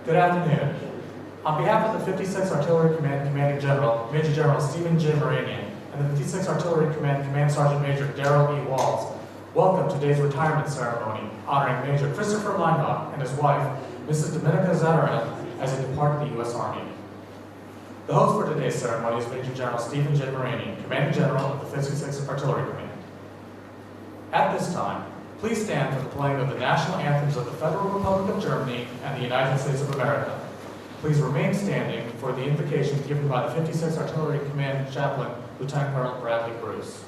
Good afternoon. On behalf of the 56th Artillery Command Commanding General, Major General Stephen J. Moranian, and the 56th Artillery Command Command Sergeant Major Darrell E. Walls, welcome to today's retirement ceremony honoring Major Christopher Leinbach and his wife, Mrs. Dominica Zatarath, as they depart the U.S. Army. The host for today's ceremony is Major General Stephen J. Moranian, Commanding General of the 56th Artillery Command. At this time, please stand for the playing of the national anthems of the Federal Republic of Germany and the United States of America. Please remain standing for the invocation given by the 56th Artillery Command Chaplain, Lieutenant Colonel Bradley Bruce.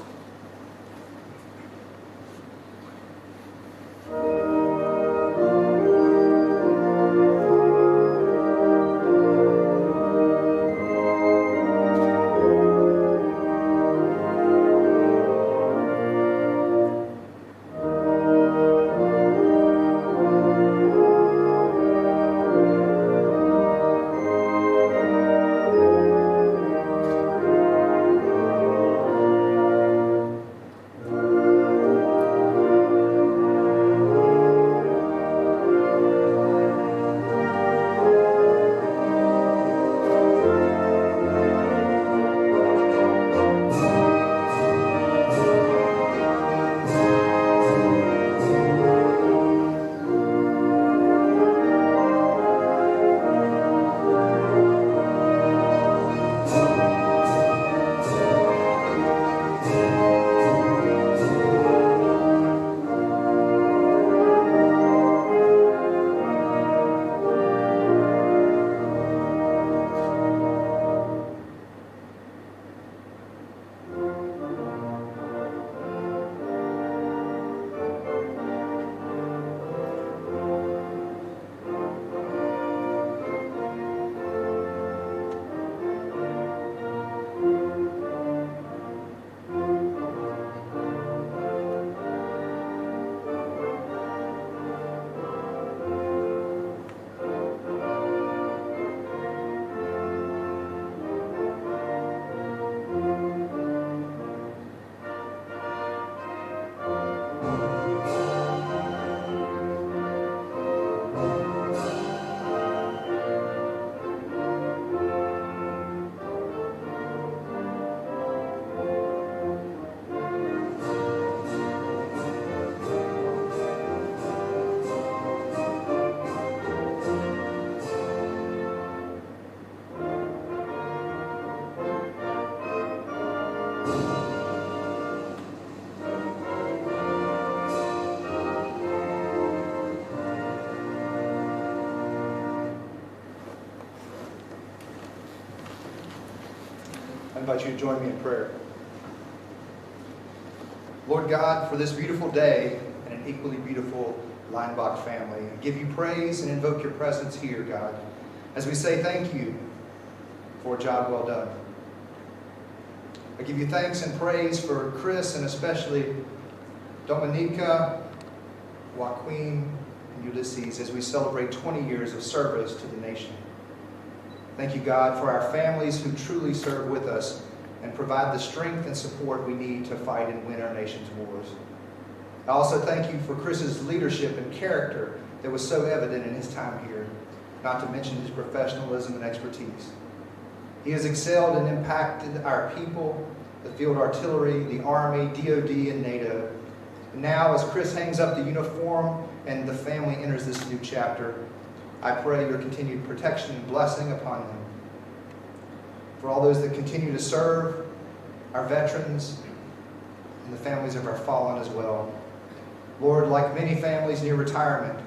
I invite you to join me in prayer. Lord God, for this beautiful day and an equally beautiful Leinbach family, I give you praise and invoke your presence here, God, as we say thank you for a job well done. I give you thanks and praise for Chris and especially Dominica, Joaquin, and Ulysses as we celebrate 20 years of service to the nation. Thank you, God, for our families who truly serve with us and provide the strength and support we need to fight and win our nation's wars. I also thank you for Chris's leadership and character that was so evident in his time here, not to mention his professionalism and expertise. He has excelled and impacted our people, the field artillery, the Army, DOD, and NATO. And now, as Chris hangs up the uniform and the family enters this new chapter, I pray your continued protection and blessing upon them. For all those that continue to serve, our veterans, and the families of our fallen as well. Lord, like many families near retirement,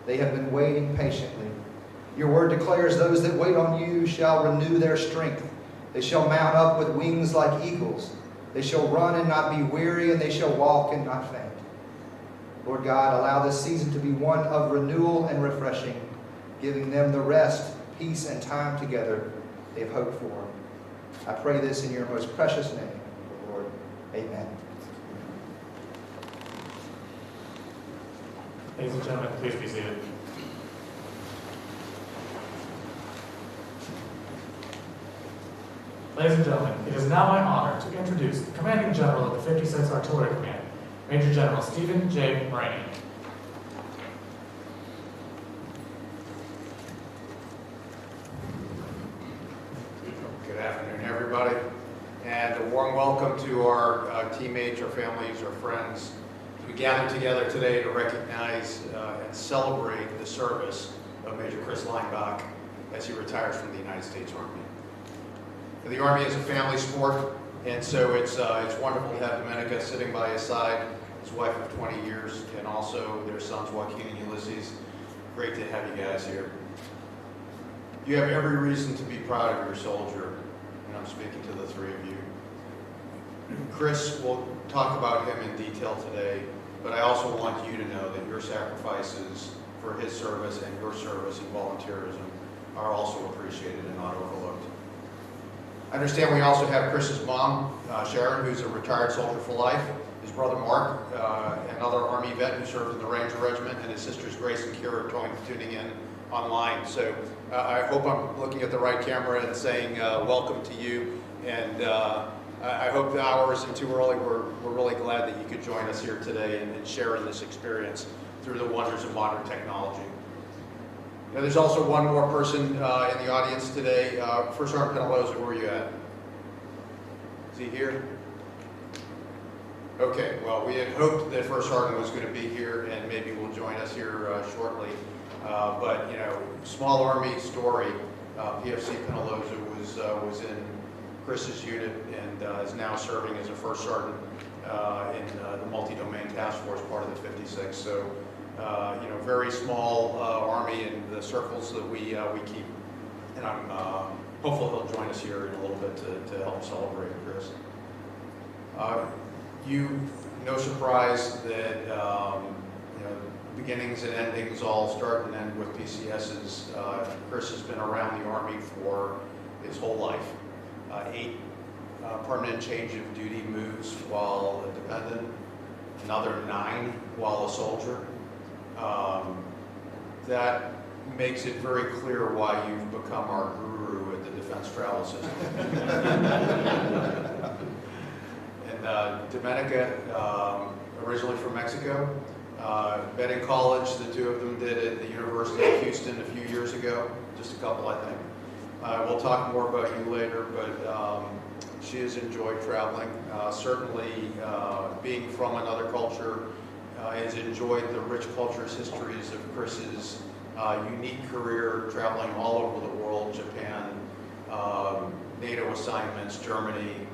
they have been waiting patiently. Your word declares those that wait on you shall renew their strength. They shall mount up with wings like eagles. They shall run and not be weary, and they shall walk and not faint. Lord God, allow this season to be one of renewal and refreshing, giving them the rest, peace, and time together they have hoped for. I pray this in your most precious name, Lord. Amen. Ladies and gentlemen, please be seated. Ladies and gentlemen, it is now my honor to introduce the Commanding General of the 56th Artillery Command, Major General Stephen J. Moranian. warm welcome to our teammates, our families, our friends. We gathered together today to recognize and celebrate the service of Major Chris Leinbach as he retires from the United States Army. The Army is a family sport, and so it's wonderful to have Domenica sitting by his side, his wife of 20 years, and also their sons Joaquin and Ulysses. Great to have you guys here. You have every reason to be proud of your soldier, and I'm speaking to the three of you. Chris will talk about him in detail today, but I also want you to know that your sacrifices for his service and your service in volunteerism are also appreciated and not overlooked. I understand we also have Chris's mom, Sharon, who's a retired soldier for life, his brother Mark, another Army vet who served in the Ranger Regiment, and his sisters Grace and Kira are tuning in online. So I hope I'm looking at the right camera and saying welcome to you, and I hope the hour isn't too early. We're really glad that you could join us here today and share in this experience through the wonders of modern technology. Now, there's also one more person in the audience today. First Sergeant Penaloza, where are you at? Is he here? Okay, well, we had hoped that First Sergeant was going to be here and maybe will join us here shortly. But, you know, small Army story, PFC Penaloza was in Chris's unit and is now serving as a First Sergeant in the multi-domain task force part of the 56. So, you know, very small Army in the circles that we keep. And I'm hopeful he'll join us here in a little bit to help celebrate Chris. No surprise that, you know, beginnings and endings all start and end with PCSs. Chris has been around the Army for his whole life. 8 permanent change of duty moves while a dependent, another 9 while a soldier. That makes it very clear why you've become our guru at the Defense Travel System. And Domenica, originally from Mexico, met in college. The two of them did at the University of Houston a few years ago, just a couple, I think. We'll talk more about you later, but she has enjoyed traveling. Certainly, being from another culture, has enjoyed the rich cultures, histories of Chris's unique career, traveling all over the world, Japan, NATO assignments, Germany,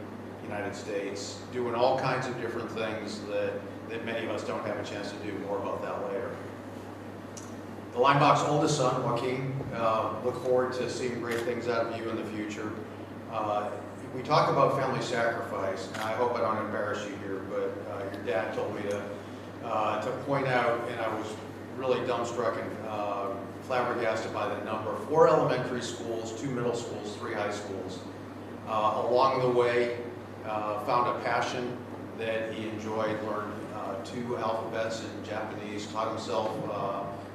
United States, doing all kinds of different things that many of us don't have a chance to do. More about that later. The Leinbach's oldest son, Joaquin, look forward to seeing great things out of you in the future. We talk about family sacrifice, and I hope I don't embarrass you here, but your dad told me to point out, and I was really dumbstruck and flabbergasted by the number. 4 elementary schools, 2 middle schools, 3 high schools. Along the way, found a passion that he enjoyed, learned 2 alphabets in Japanese, taught himself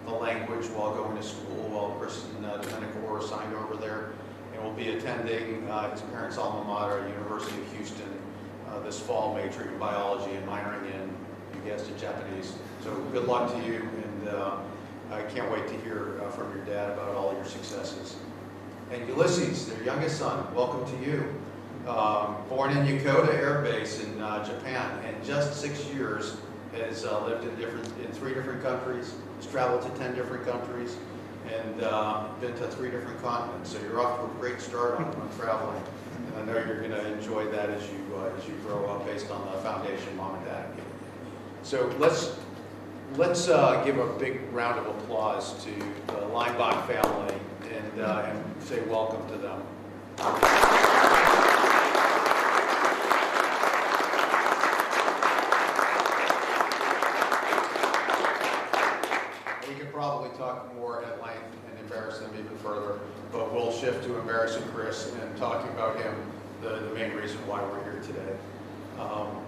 the language while going to school, while Chris and Domenica were assigned over there, and will be attending his parents' alma mater, University of Houston, this fall, majoring in biology and minoring in, you guessed it, Japanese. So good luck to you, and I can't wait to hear from your dad about all your successes. And Ulysses, their youngest son, welcome to you. Born in Yokota Air Base in Japan, and just 6 years has lived in 3 different countries, has traveled to 10 different countries, and been to 3 different continents. So you're off to a great start on traveling, and I know you're going to enjoy that as you grow up, based on the foundation Mom and Dad have given you. So let's give a big round of applause to the Leinbach family and say welcome to them. We could probably talk more at length and embarrass them even further, but we'll shift to embarrassing Chris and talking about him, the main reason why we're here today.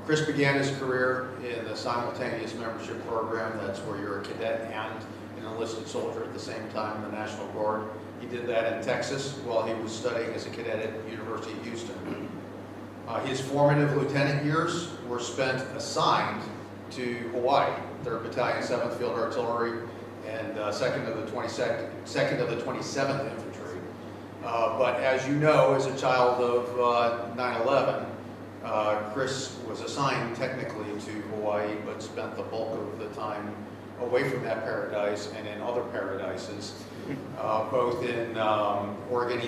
Chris began his career in the simultaneous membership program. That's where you're a cadet and an enlisted soldier at the same time in the National Guard. He did that in Texas while he was studying as a cadet at the University of Houston. His formative lieutenant years were spent assigned to Hawaii, 3rd Battalion, 7th Field Artillery, and 2nd of the 27th Infantry. But as you know, as a child of 9/11, Chris was assigned technically to Hawaii, but spent the bulk of the time away from that paradise and in other paradises, both in Oregon,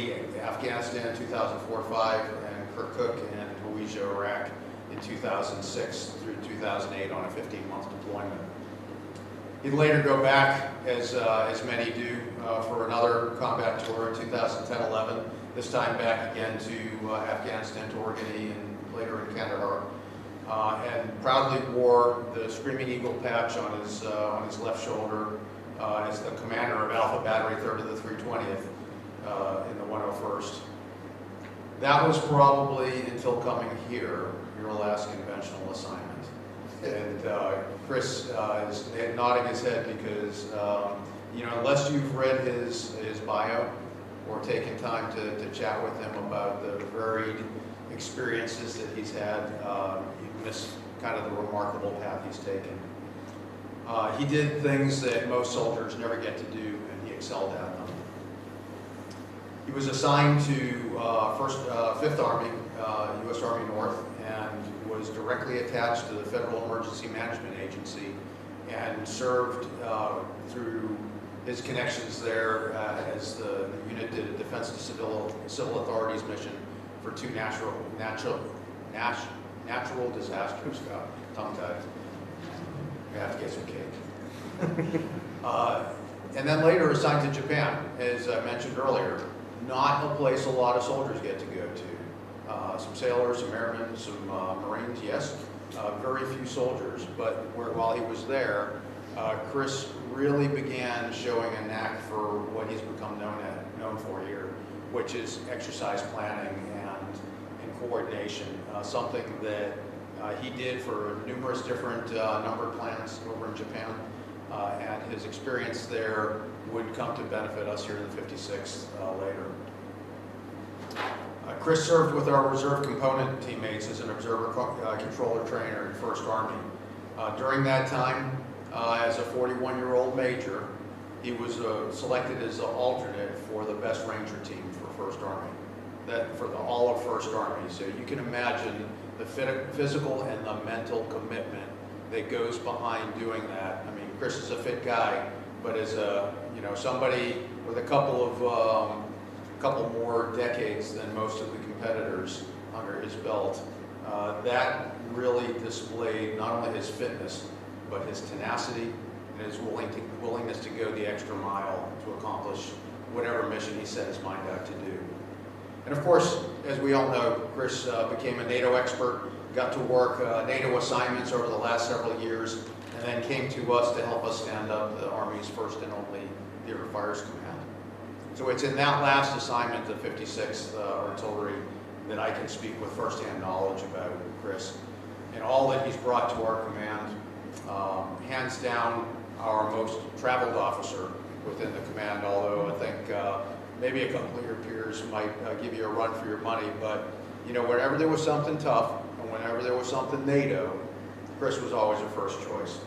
Afghanistan, 2004-5, and Kirkuk and Fallujah, Iraq, in 2006 through 2008 on a 15-month deployment. He'd later go back, as many do, for another combat tour in 2010-11, this time back again to Afghanistan, to Oregon, and later in Kandahar, and proudly wore the Screaming Eagle patch on his left shoulder as the commander of Alpha Battery 3rd of the 320th in the 101st. That was probably, until coming here, your last conventional assignment. And Chris is nodding his head because, unless you've read his bio or taken time to chat with him about the varied experiences that he's had, you miss kind of the remarkable path he's taken. He did things that most soldiers never get to do, and he excelled at them. He was assigned to 5th Army, U.S. Army North, and was directly attached to the Federal Emergency Management Agency, and served through his connections there as the unit did a Defense to Civil Authorities mission for 2 natural disasters. Tongue-tied. You have to get some cake. And then later assigned to Japan, as I mentioned earlier. Not a place a lot of soldiers get to go to. Some sailors, some airmen, some Marines, yes. Very few soldiers, but while he was there, Chris really began showing a knack for what he's become known for here, which is exercise planning and coordination. Something that he did for numerous different numbered plants over in Japan, and his experience there would come to benefit us here in the 56th later. Chris served with our reserve component teammates as an observer controller trainer in 1st Army. During that time, as a 41-year-old major, he was selected as the alternate for the best ranger team for 1st Army, for all of 1st Army. So you can imagine the physical and the mental commitment that goes behind doing that. I mean, Chris is a fit guy, but as somebody with a couple more decades than most of the competitors under his belt, that really displayed not only his fitness, but his tenacity and his willingness to go the extra mile to accomplish whatever mission he set his mind out to do. And of course, as we all know, Chris became a NATO expert, got to work NATO assignments over the last several years, and then came to us to help us stand up the Army's first and only Theater Fires Command. So it's in that last assignment, the 56th Artillery, that I can speak with firsthand knowledge about Chris and all that he's brought to our command. Hands down, our most traveled officer within the command, although I think maybe a couple of your peers might give you a run for your money, but whenever there was something tough and whenever there was something NATO, Chris was always a first choice.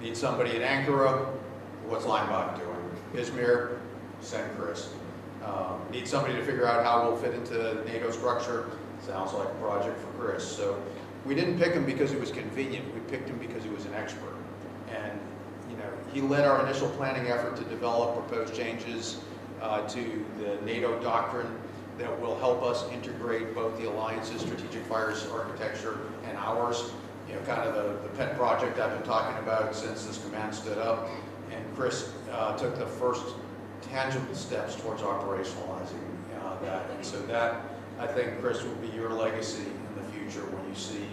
Need somebody in Ankara, what's Leinbach doing? Izmir, send Chris. Need somebody to figure out how we'll fit into the NATO structure, sounds like a project for Chris. So we didn't pick him because he was convenient, we picked him because he was an expert. And he led our initial planning effort to develop proposed changes to the NATO doctrine that will help us integrate both the Alliance's strategic fires architecture and ours. Kind of the pet project I've been talking about since this command stood up. And Chris took the first tangible steps towards operationalizing that. And so that, I think, Chris, will be your legacy in the future when you see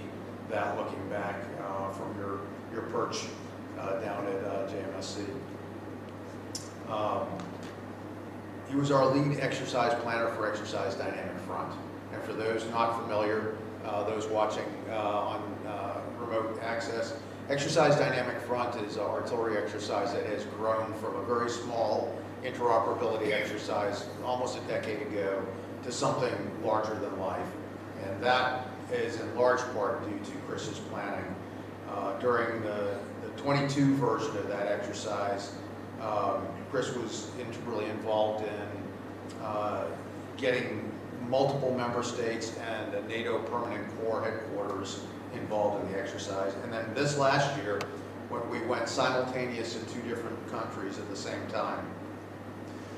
that looking back from your perch down at JMSC. He was our lead exercise planner for Exercise Dynamic Front. And for those not familiar, those watching on remote access, Exercise Dynamic Front is an artillery exercise that has grown from a very small interoperability exercise almost a decade ago to something larger than life. And that is in large part due to Chris's planning. During the 22 version of that exercise, Chris was integrally involved in getting multiple member states and the NATO Permanent Corps headquarters involved in the exercise. And then this last year, when we went simultaneous in 2 different countries at the same time.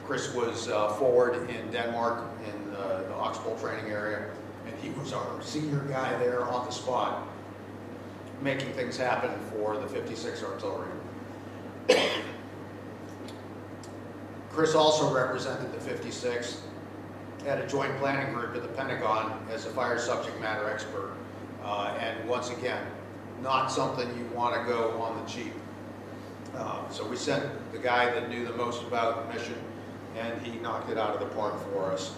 Chris was forward in Denmark in the Oxbow training area, and he was our senior guy there on the spot, making things happen for the 56th Artillery. Chris also represented the 56th at a joint planning group at the Pentagon as a fire subject matter expert. And once again, not something you want to go on the cheap. So we sent the guy that knew the most about the mission, and he knocked it out of the park for us.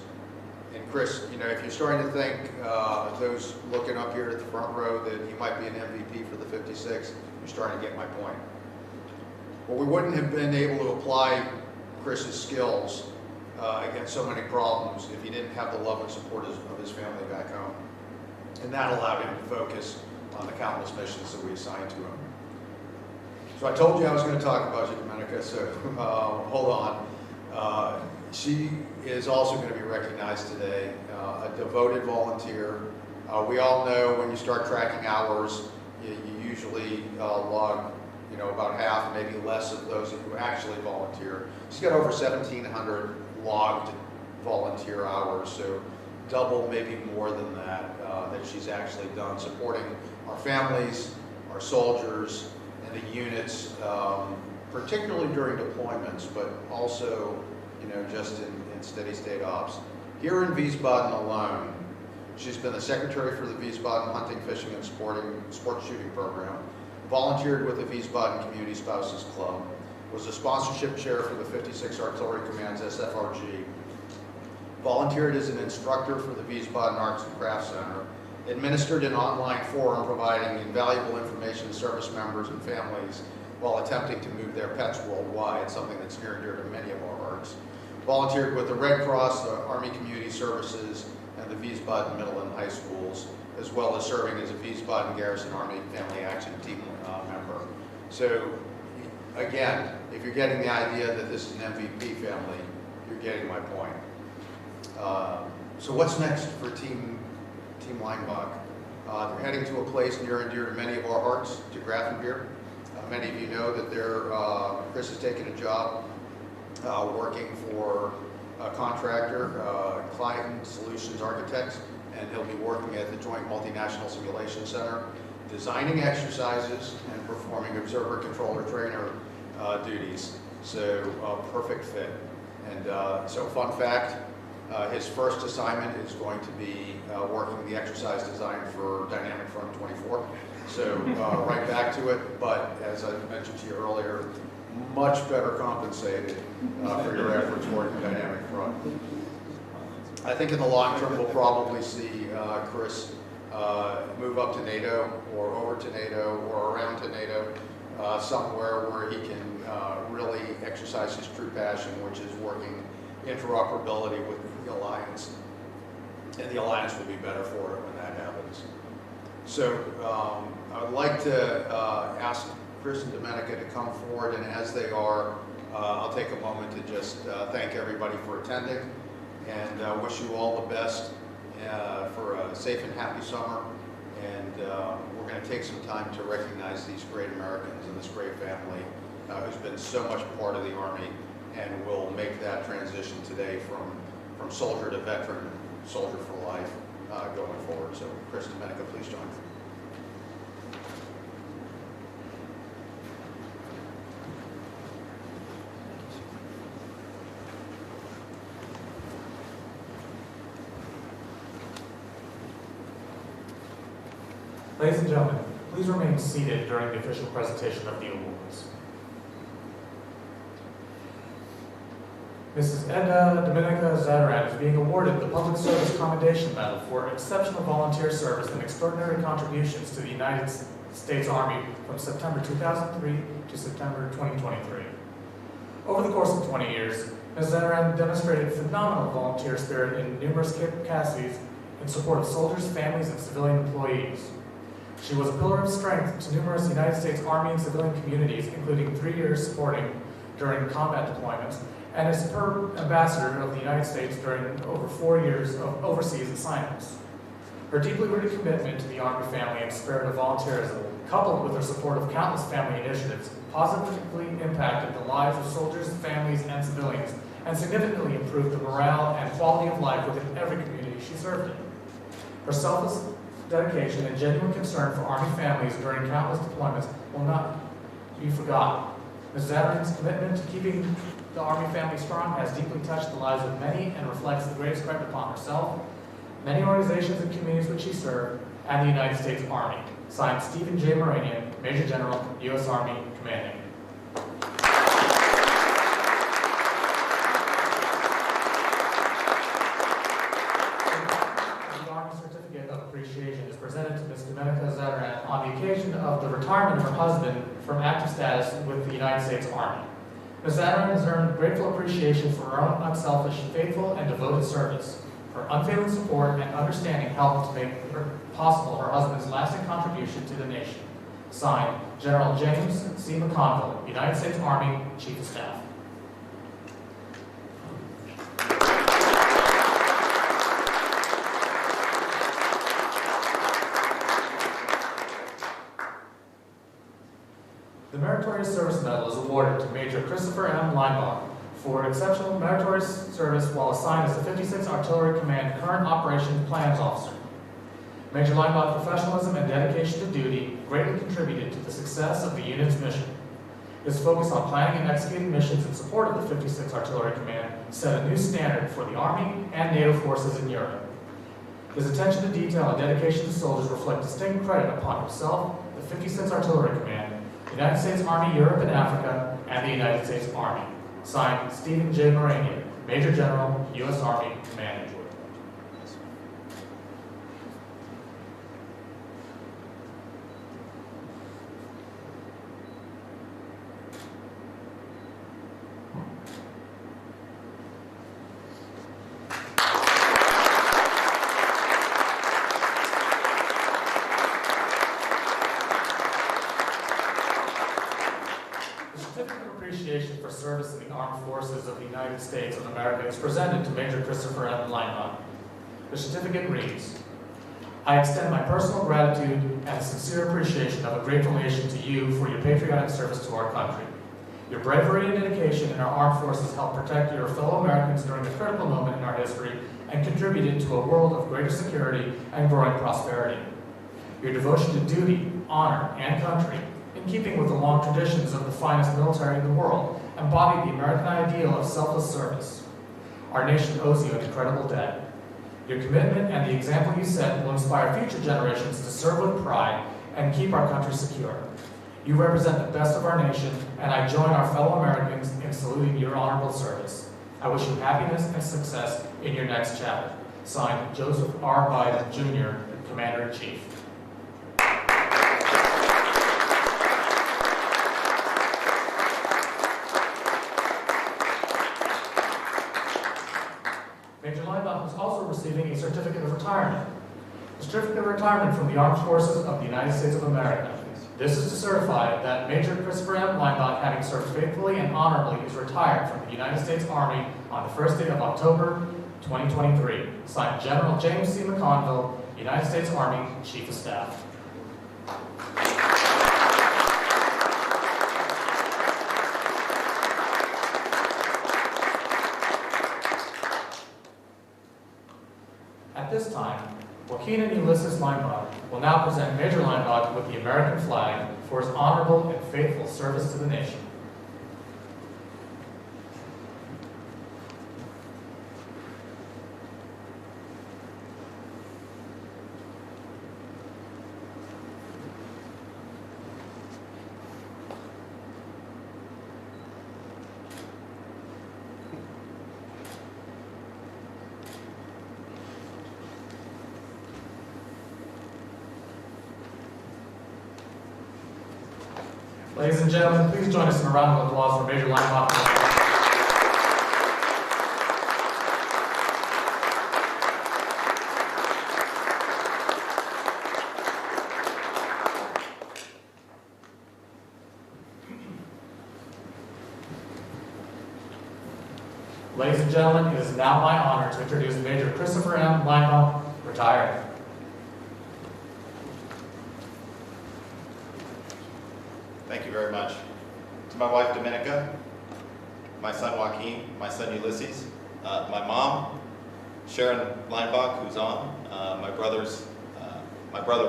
And Chris, you know, if you're starting to think, those looking up here at the front row, that he might be an MVP for the 56, you're starting to get my point. Well, we wouldn't have been able to apply Chris's skills against so many problems if he didn't have the love and support of his family back home. And that allowed him to focus on the countless missions that we assigned to him. So I told you I was going to talk about you, Domenica, so hold on. She is also going to be recognized today, a devoted volunteer. We all know when you start tracking hours, you usually log, you know, about half, maybe less of those who actually volunteer. She's got over 1,700 logged volunteer hours, so double, maybe more than that, that she's actually done, supporting our families, our soldiers, and the units, particularly during deployments, but also, you know, just in steady state ops. Here in Wiesbaden alone, she's been the secretary for the Wiesbaden Hunting, Fishing, and Sports Shooting Program, volunteered with the Wiesbaden Community Spouses Club, was a sponsorship chair for the 56th Artillery Command's SFRG, volunteered as an instructor for the Wiesbaden Arts and Crafts Center, administered an online forum providing invaluable information to service members and families while attempting to move their pets worldwide, something that's near and dear to many of our hearts, volunteered with the Red Cross, the Army Community Services, and the Wiesbaden Middle and High Schools, as well as serving as a Wiesbaden Garrison Army Family Action Team member. So, again, if you're getting the idea that this is an MVP family, you're getting my point. So what's next for Team Leinbach? They're heading to a place near and dear to many of our hearts, to Grafenbeer. Many of you know that Chris has taken a job working for a contractor, Client Solutions Architects, and he'll be working at the Joint Multinational Simulation Center, designing exercises and performing observer controller trainer duties. So perfect fit. And so fun fact, his first assignment is going to be working the exercise design for Dynamic Front 24. So right back to it, but as I mentioned to you earlier, much better compensated for your efforts working Dynamic Front. I think in the long term we'll probably see Chris move up to NATO or over to NATO or around to NATO, somewhere where he can really exercise his true passion, which is working interoperability with the Alliance. And the Alliance will be better for it when that happens. So I would like to ask Chris and Domenica to come forward, and as they are, I'll take a moment to just thank everybody for attending and wish you all the best for a safe and happy summer. And we're going to take some time to recognize these great Americans and this great family who's been so much part of the Army and will make that transition today from soldier to veteran, soldier for life going forward. So Chris, Domenica, please join me. Ladies and gentlemen, please remain seated during the official presentation of the awards. Mrs. Edna Domenica Zadaran is being awarded the Public Service Commendation Medal for exceptional volunteer service and extraordinary contributions to the United States Army from September 2003 to September 2023. Over the course of 20 years, Ms. Zadaran demonstrated phenomenal volunteer spirit in numerous capacities in support of soldiers, families, and civilian employees. She was a pillar of strength to numerous United States Army and civilian communities, including 3 years supporting during combat deployments, and a superb ambassador of the United States during over 4 years of overseas assignments. Her deeply rooted commitment to the Army family and spirit of volunteerism, coupled with her support of countless family initiatives, positively impacted the lives of soldiers, families, and civilians, and significantly improved the morale and quality of life within every community she served in. Her selfless dedication and genuine concern for Army families during countless deployments will not be forgotten. Ms. Zadarin's commitment to keeping the Army family strong has deeply touched the lives of many and reflects the greatest credit upon herself, many organizations and communities which she served, and the United States Army. Signed, Stephen J. Moranian, Major General, U.S. Army, Commanding. The Army Certificate of Appreciation is presented to Ms. Domenica Zadarin on the occasion of the retirement of her husband from active status with the United States Army. Ms. Zadarin has earned grateful appreciation for her own unselfish, faithful, and devoted service. Her unfailing support and understanding helped to make possible her husband's lasting contribution to the nation. Signed, General James C. McConville, United States Army, Chief of Staff. The Meritorious Service Medal is awarded to Major Christopher M. Leinbach for exceptional meritorious service while assigned as the 56th Artillery Command Current Operations Plans Officer. Major Leinbach's professionalism and dedication to duty greatly contributed to the success of the unit's mission. His focus on planning and executing missions in support of the 56th Artillery Command set a new standard for the Army and NATO forces in Europe. His attention to detail and dedication to soldiers reflect distinct credit upon himself, the 56th Artillery Command, the United States Army Europe and Africa, and the United States Army. Signed, Stephen J. Moranian, Major General, U.S. Army, Commanding. Appreciation for service in the Armed Forces of the United States of America is presented to Major Christopher M. Leinbach. The certificate reads, I extend my personal gratitude and sincere appreciation of a grateful nation to you for your patriotic service to our country. Your bravery and dedication in our armed forces helped protect your fellow Americans during a critical moment in our history and contributed to a world of greater security and growing prosperity. Your devotion to duty, honor, and country, in keeping with the long traditions of the finest military in the world, embodied the American ideal of selfless service. Our nation owes you an incredible debt. Your commitment and the example you set will inspire future generations to serve with pride and keep our country secure. You represent the best of our nation, and I join our fellow Americans in saluting your honorable service. I wish you happiness and success in your next chapter. Signed, Joseph R. Biden, Jr., Commander-in-Chief. Major Leinbach is also receiving a certificate of retirement. A certificate of retirement from the Armed Forces of the United States of America. This is to certify that Major Christopher M. Leinbach, having served faithfully and honorably, is retired from the United States Army on the first day of October 2023. Signed, General James C. McConville, United States Army, Chief of Staff. At this time, Joaquin and Ulysses Leinbach will now present Major Leinbach with the American flag for his honorable and faithful service to the nation. Ladies and gentlemen, please join us in a round of applause for Major Leinbach. Ladies and gentlemen, it is now my honor to introduce Major Christopher M. Leinbach, retired. Thank you very much. To my wife, Dominica, my son, Joaquin, my son, Ulysses, my mom, Sharon Leinbach, who's on, my brother,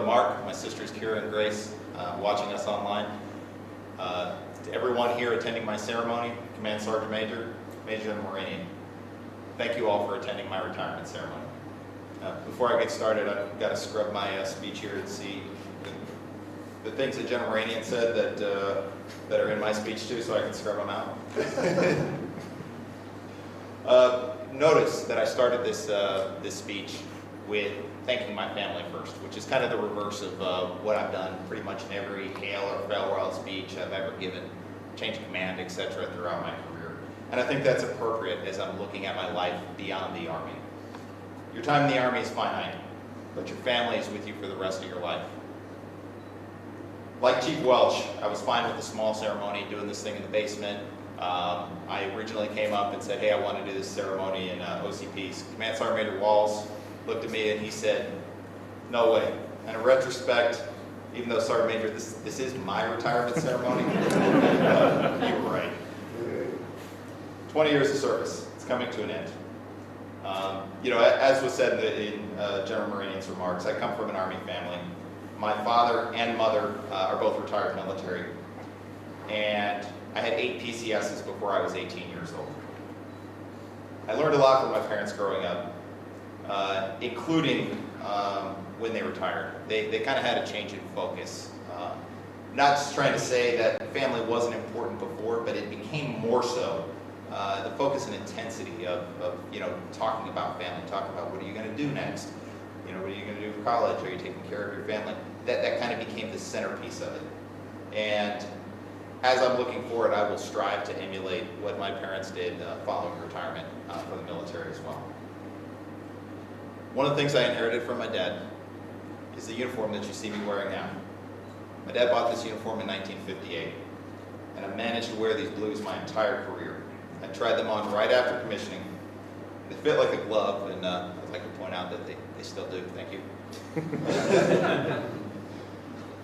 Mark, my sisters, Kira and Grace, watching us online, to everyone here attending my ceremony, Command Sergeant Major, Major General Moranian. Thank you all for attending my retirement ceremony. Before I get started, I've got to scrub my speech here and see the things that General Moranian said that are in my speech too, so I can scrub them out. Notice that I started this speech with thanking my family first, which is kind of the reverse of what I've done pretty much in every hail or farewell speech I've ever given, change of command, etc. throughout my career. And I think that's appropriate as I'm looking at my life beyond the Army. Your time in the Army is finite, but your family is with you for the rest of your life. Like Chief Welch, I was fine with the small ceremony, doing this thing in the basement. I originally came up and said, hey, I want to do this ceremony in OCP's. Command Sergeant Major Walls looked at me and he said, no way. And in retrospect, even though Sergeant Major, this is my retirement ceremony, you were right. 20 years of service, it's coming to an end. As was said in General Moranian's remarks, I come from an Army family. My father and mother are both retired military, and I had 8 PCSs before I was 18 years old. I learned a lot from my parents growing up, including when they retired. They kind of had a change in focus. Not just trying to say that family wasn't important before, but it became more so. The focus and intensity of talking about family, talking about what are you going to do next? What are you going to do for college? Are you taking care of your family? That kind of became the centerpiece of it. And as I'm looking forward, I will strive to emulate what my parents did following retirement from the military as well. One of the things I inherited from my dad is the uniform that you see me wearing now. My dad bought this uniform in 1958, and I managed to wear these blues my entire career. I tried them on right after commissioning. They fit like a glove, and I'd like to point out that they still do. Thank you.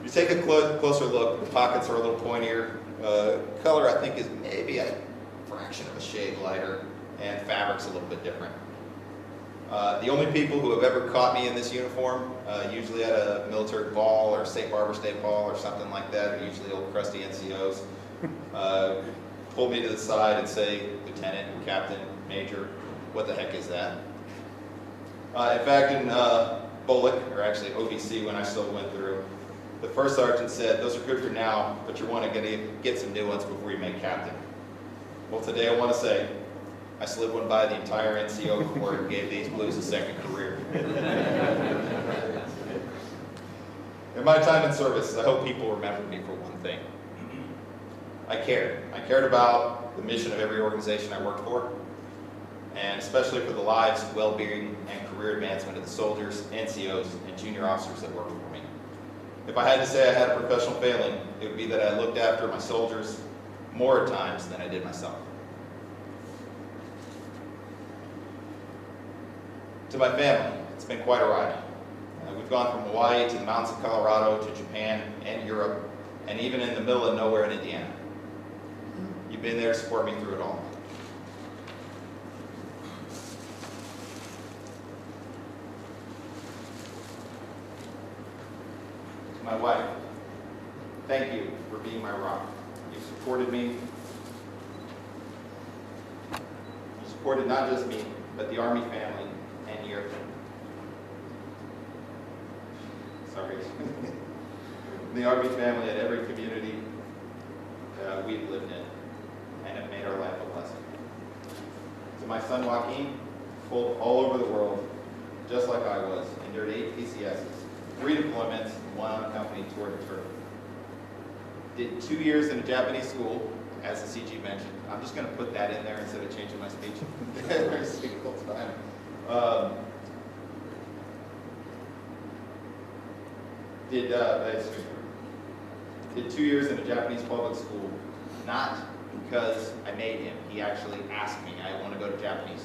You take a closer look, the pockets are a little pointier. Color, I think, is maybe a fraction of a shade lighter, and fabric's a little bit different. The only people who have ever caught me in this uniform, usually at a military ball or St. Barbara State Ball or something like that, are usually old crusty NCOs, pull me to the side and say, Lieutenant, Captain, Major, what the heck is that? In fact, in Bullock, or actually OBC when I still went through, the first sergeant said, those are good for now, but you want to get some new ones before you make captain. Well, today I want to say, I slid one by the entire NCO Corps and gave these blues a second career. In my time in service, I hope people remember me for one thing. I cared. I cared about the mission of every organization I worked for, and especially for the lives, well-being, and career advancement of the soldiers, NCOs, and junior officers that worked for me. If I had to say I had a professional failing, it would be that I looked after my soldiers more at times than I did myself. To my family, it's been quite a ride. We've gone from Hawaii to the mountains of Colorado to Japan and Europe, and even in the middle of nowhere in Indiana. You've been there to support me through it all. To my wife, thank you for being my rock. You've supported me. You supported not just me, but the Army family and your the Army family at every community we've lived in, and have made our life a blessing. To my son Joaquin, pulled all over the world, just like I was, endured 8 PCSs, 3 deployments, and 1 unaccompanied tour to Turkey. Did 2 years in a Japanese school, as the CG mentioned. I'm just going to put that in there instead of changing my speech every single time. Did 2 years in a Japanese public school, not because I made him. He actually asked me, I want to go to Japanese Japanese.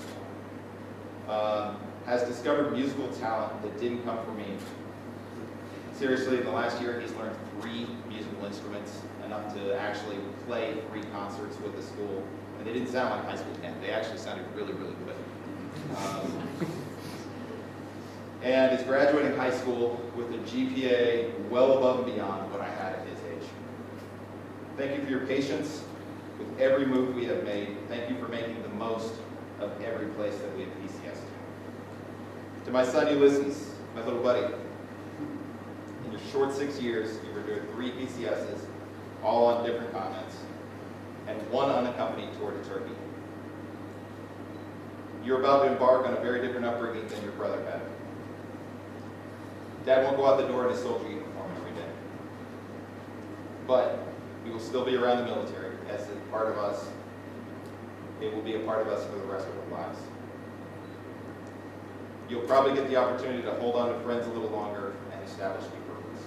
Has discovered musical talent that didn't come from me. Seriously, in the last year, he's learned 3 musical instruments, enough to actually play 3 concerts with the school. And they didn't sound like high school band. They actually sounded really, really good. And is graduating high school with a GPA well above and beyond what I had at his age. Thank you for your patience with every move we have made. Thank you for making the most of every place that we have PCS'd. To my son Ulysses, my little buddy, in your short 6 years, you were doing 3 PCSs, all on different continents, and 1 unaccompanied tour to Turkey. You're about to embark on a very different upbringing than your brother had. Dad won't go out the door in his soldier uniform every day. But we will still be around the military as a part of us. It will be a part of us for the rest of our lives. You'll probably get the opportunity to hold on to friends a little longer and establish new purpose.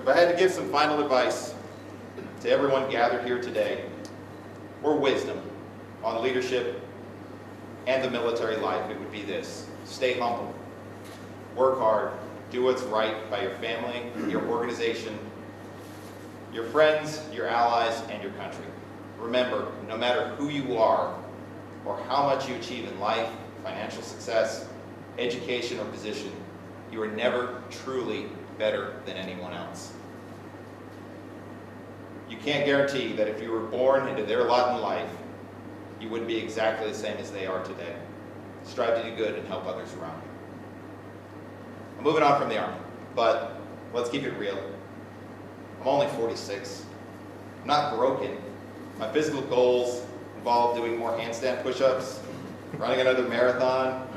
If I had to give some final advice to everyone gathered here today, or wisdom on leadership and the military life, it would be this: stay humble, work hard, do what's right by your family, your organization, your friends, your allies, and your country. Remember, no matter who you are or how much you achieve in life, financial success, education, or position, you are never truly better than anyone else. You can't guarantee that if you were born into their lot in life, you wouldn't be exactly the same as they are today. Strive to do good and help others around you. I'm moving on from the Army, but let's keep it real. I'm only 46. I'm not broken. My physical goals involve doing more handstand push-ups, running another marathon,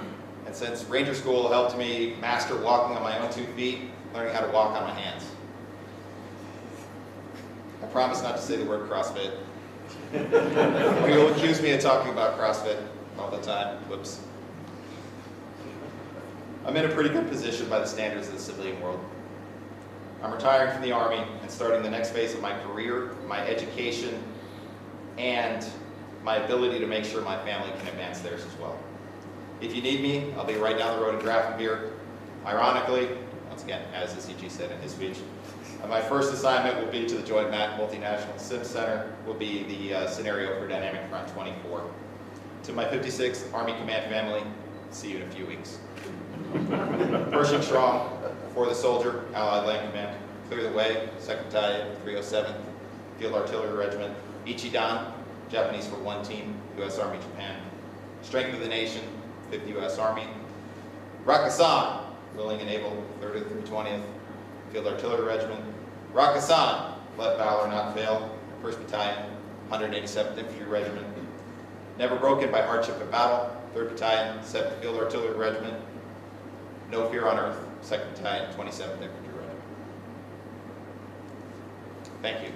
and since Ranger School helped me master walking on my own 2 feet, learning how to walk on my hands. I promise not to say the word CrossFit. People accuse me of talking about CrossFit all the time. Whoops. I'm in a pretty good position by the standards of the civilian world. I'm retiring from the Army and starting the next phase of my career, my education, and my ability to make sure my family can advance theirs as well. If you need me, I'll be right down the road in Grafenbeer. Ironically, once again, as the CG said in his speech, my first assignment will be to the Joint Multinational Sim Center, will be the scenario for Dynamic Front 24. To my 56th Army Command family, see you in a few weeks. Pershing Strong, for the soldier, Allied Land Command, clear the way, 2nd Battalion, 307th, Field Artillery Regiment, Ichidan, Japanese for 1 team, U.S. Army, Japan. Strength of the Nation, 5th U.S. Army. Rakusan, willing and able, 3rd to 320th, Field Artillery Regiment. Rakusan, let valor not fail, 1st Battalion, 187th Infantry Regiment. Never broken by hardship in battle, 3rd Battalion, 7th Field Artillery Regiment. No fear on earth, 2nd Battalion, 27th Infantry Regiment. Thank you.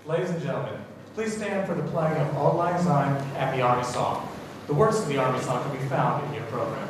Ladies and gentlemen, please stand for the playing of Auld Lang Syne and the Army Song. The words to the Army Song can be found in your program.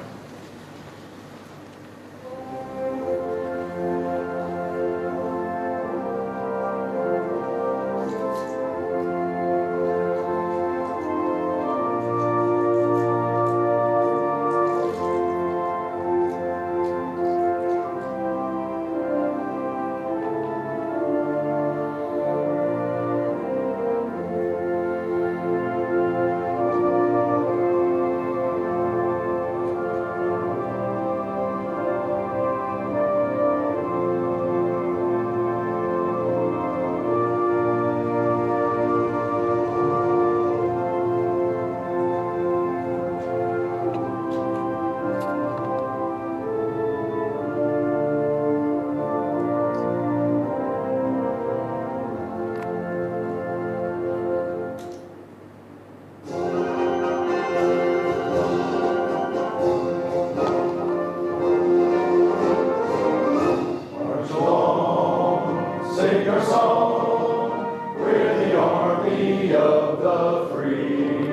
of the free.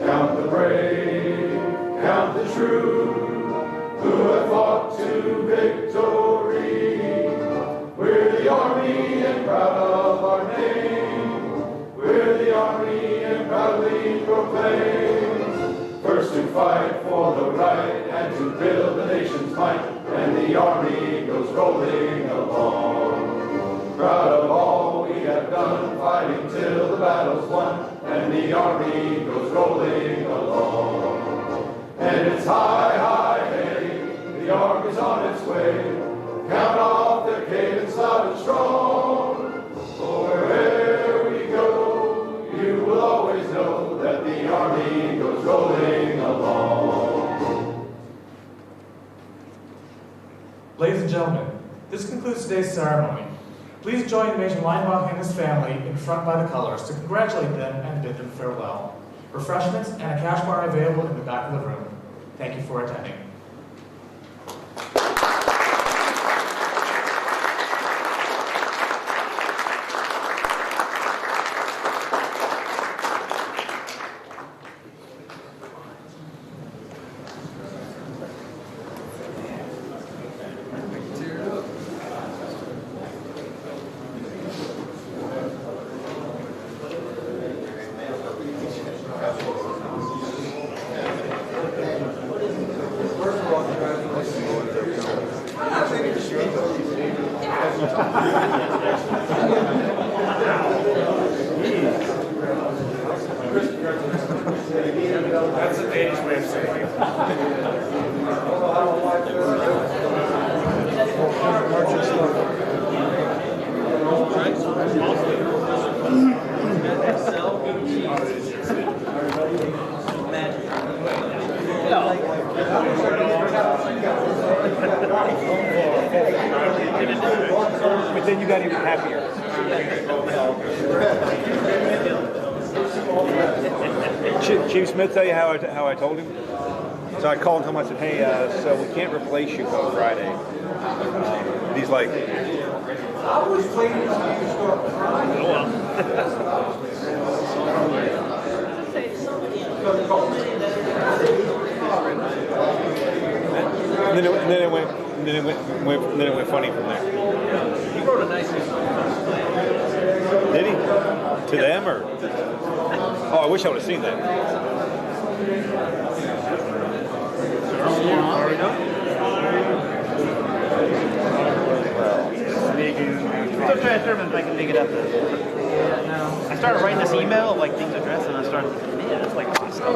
Count the brave, count the true, who have fought to victory. We're the army and proud of our name. We're the army and proudly proclaim. First to fight for the right and to build the nation's might, and the army goes rolling along. Proud of all we have done, fighting till the battle's won, and the army goes rolling along. And it's high, high, hey, the army's on its way. Count off their cadence loud and strong. For wherever we go, you will always know that the army goes rolling along. Ladies and gentlemen, this concludes today's ceremony. Please join Major Leinbach and his family in front by the colors to congratulate them and bid them farewell. Refreshments and a cash bar are available in the back of the room. Thank you for attending. That's a Danish way of saying it. But then you got even happier. Chief Smith tell you how I told him? So I called him. I said, "Hey, so we can't replace you on Friday." And he's like, I was waiting until you start crying. "Oh well." And then it went funny from there. He wrote a nice Did he? To them or? Oh, I wish I would have seen that. Still trying to determine if I can dig it up. Yeah, no. I started writing this email of like things addressed, and I started thinking, man, that's like a lot of stuff.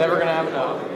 Never gonna have enough.